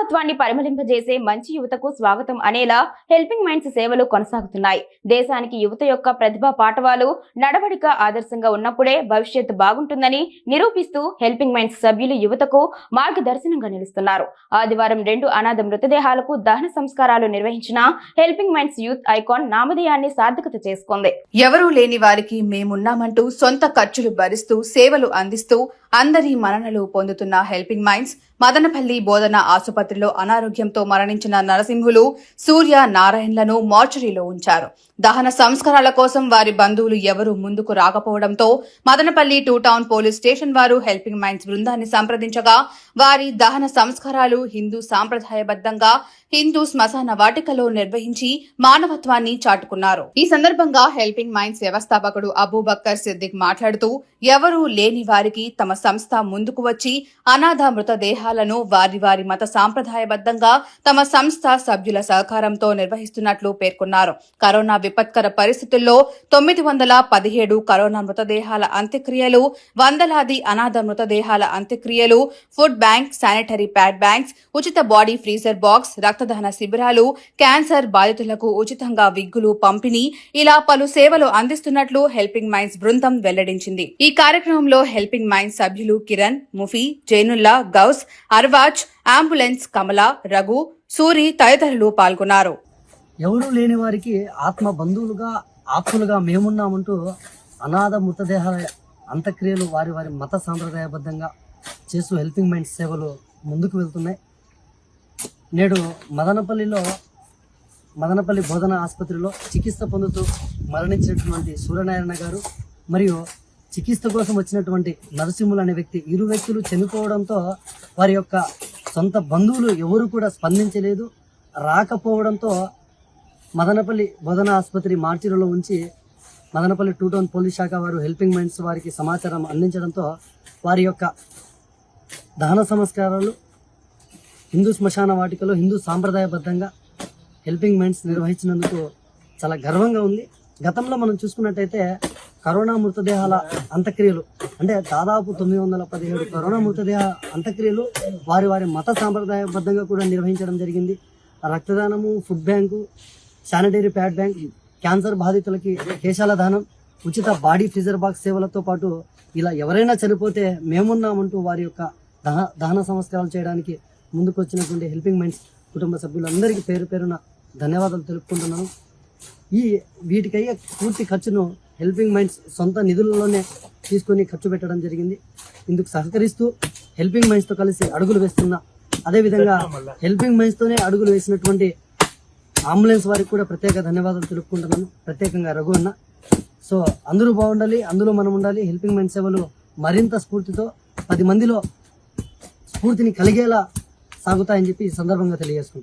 మానవత్వాన్ని పరిమళింపజేసే మంచి యువతకు స్వాగతం అనేలా హెల్పింగ్ మైండ్స్ సేవలు కొనసాగుతున్నాయి. దేశానికి యువత యొక్క ప్రతిభా పాఠవాలు, నడవడిక ఆదర్శంగా ఉన్నప్పుడే భవిష్యత్తు బాగుంటుందని నిరూపిస్తూ హెల్పింగ్ మైండ్స్ సభ్యులు యువతకు మార్గదర్శనంగా నిలుస్తున్నారు. ఆదివారం 2 అనాథ మృతదేహాలకు దహన సంస్కారాలు నిర్వహించిన హెల్పింగ్ మైండ్స్ యూత్ ఐకాన్ నామధేయాన్ని సార్థకత చేసుకుంది. ఎవరూ లేని వారికి మేమున్నామంటూ సొంత ఖర్చులు భరిస్తూ సేవలు అందిస్తూ అందరి మన్ననలు పొందుతున్న హెల్పింగ్ మైండ్స్ మదనపల్లి బోధన ఆసుపత్రిలో అనారోగ్యంతో మరణించిన నరసింహులు, సూర్య, నారాయణలను మార్చురీలో ఉంచారు. దహన సంస్కారాల కోసం వారి బంధువులు ఎవరూ ముందుకు రాకపోవడంతో మదనపల్లి 2 టౌన్ పోలీస్ స్టేషన్ వారు హెల్పింగ్ మైండ్స్ బృందాన్ని సంప్రదించగా వారి దహన సంస్కారాలు హిందూ సాంప్రదాయబద్ధంగా హిందూ శ్మశాన వాటికలో నిర్వహించి మానవత్వాన్ని చాటుకున్నారు. ఈ సందర్భంగా హెల్పింగ్ మైండ్స్ వ్యవస్థాపకుడు అబూబక్కర్ సిద్దిక్ మాట్లాడుతూ ఎవరూ లేని వారికి తమ సంస్థ ముందుకు వచ్చి అనాథ మృతదేహాలను వారి మత సాంప్రదాయబద్ధంగా తమ సంస్థ సభ్యుల సహకారంతో నిర్వహిస్తున్నట్లు పేర్కొన్నారు. కరోనా విపత్కర పరిస్థితుల్లో 917 కరోనా మృతదేహాల అంత్యక్రియలు, వందలాది అనాథ మృతదేహాల అంత్యక్రియలు, food bank, sanitary pad banks, ఉచిత బాడీ ఫ్రీజర్ బాక్స్, రక్తదాన శిబిరాలు, క్యాన్సర్ బాధితులకు ఉచితంగా విగ్గులు పంపిణీ, ఇలా పలు సేవలు అందిస్తున్నట్లు హెల్పింగ్ మైండ్స్ బృందం వెల్లడించింది. ఈ కార్యక్రమంలో హెల్పింగ్ మైండ్స్ సభ్యులు కిరణ్, ముఫీ, జైనుల్లా, గౌస్, అర్వాజ్, అంబులెన్స్, కమల, రఘు, సూరి తదితరులు పాల్గొన్నారు. ఎవరూ లేని వారికి ఆత్మ బంధువులుగా ఆప్తులుగా మేమున్నామంటూ అనాథ మృతదేహాల అంత్యక్రియలు వారి మత సాంప్రదాయబద్ధంగా చేస్తూ హెల్పింగ్ మైండ్స్ సేవలు ముందుకు వెళ్తున్నాయి. నేడు మదనపల్లి బోధన ఆసుపత్రిలో చికిత్స పొందుతూ మరణించినటువంటి సూర్యనారాయణ గారు మరియు చికిత్స కోసం వచ్చినటువంటి నరసింహులు అనే వ్యక్తి, ఇరు వ్యక్తులు చనిపోవడంతో వారి యొక్క సొంత బంధువులు ఎవరు కూడా స్పందించలేదు. రాకపోవడంతో మదనపల్లి బోధన ఆసుపత్రి మార్చిలో ఉంచి మదనపల్లి 2 టౌన్ పోలీస్ శాఖ వారు హెల్పింగ్ మైండ్స్ వారికి సమాచారం అందించడంతో వారి యొక్క దహన సంస్కారాలు హిందూ శ్మశాన వాటికలో హిందూ సాంప్రదాయబద్ధంగా హెల్పింగ్ మైండ్స్ నిర్వహించినందుకు చాలా గర్వంగా ఉంది. గతంలో మనం చూసుకున్నట్టయితే కరోనా మృతదేహాల అంత్యక్రియలు అంటే దాదాపు 917 కరోనా మృతదేహ అంత్యక్రియలు వారి మత సాంప్రదాయబద్ధంగా కూడా నిర్వహించడం జరిగింది. రక్తదానము, food bank, sanitary pad bank, cancer బాధితులకి కేశాల దానం, ఉచిత బాడీ ఫ్రీజర్ బాక్స్ సేవలతో పాటు ఇలా ఎవరైనా చనిపోతే మేమున్నామంటూ వారి యొక్క దహన సంస్కారాలు చేయడానికి ముందుకు వచ్చినటువంటి హెల్పింగ్ మైండ్స్ కుటుంబ సభ్యులందరికీ పేరు పేరున ధన్యవాదాలు తెలుపుకుంటున్నాను. వీటికయ్యే పూర్తి ఖర్చును హెల్పింగ్ మైండ్స్ సొంత నిధులలోనే తీసుకొని ఖర్చు పెట్టడం జరిగింది. ఇందుకు సహకరిస్తూ హెల్పింగ్ మైండ్స్తో కలిసి అడుగులు వేస్తున్నా, అదేవిధంగా హెల్పింగ్ మైండ్స్తోనే అడుగులు వేసినటువంటి అంబులెన్స్ వారికి కూడా ప్రత్యేక ధన్యవాదాలు తెలుపుకుంటున్నాను, ప్రత్యేకంగా రఘు అన్న. సో అందరూ బాగుండాలి, అందులో మనం ఉండాలి. హెల్పింగ్ మైండ్ సేవలు మరింత స్ఫూర్తితో 10 మందిలో స్ఫూర్తిని కలిగేలా సాగుతాయని చెప్పి ఈ సందర్భంగా తెలియజేసుకుంటాను.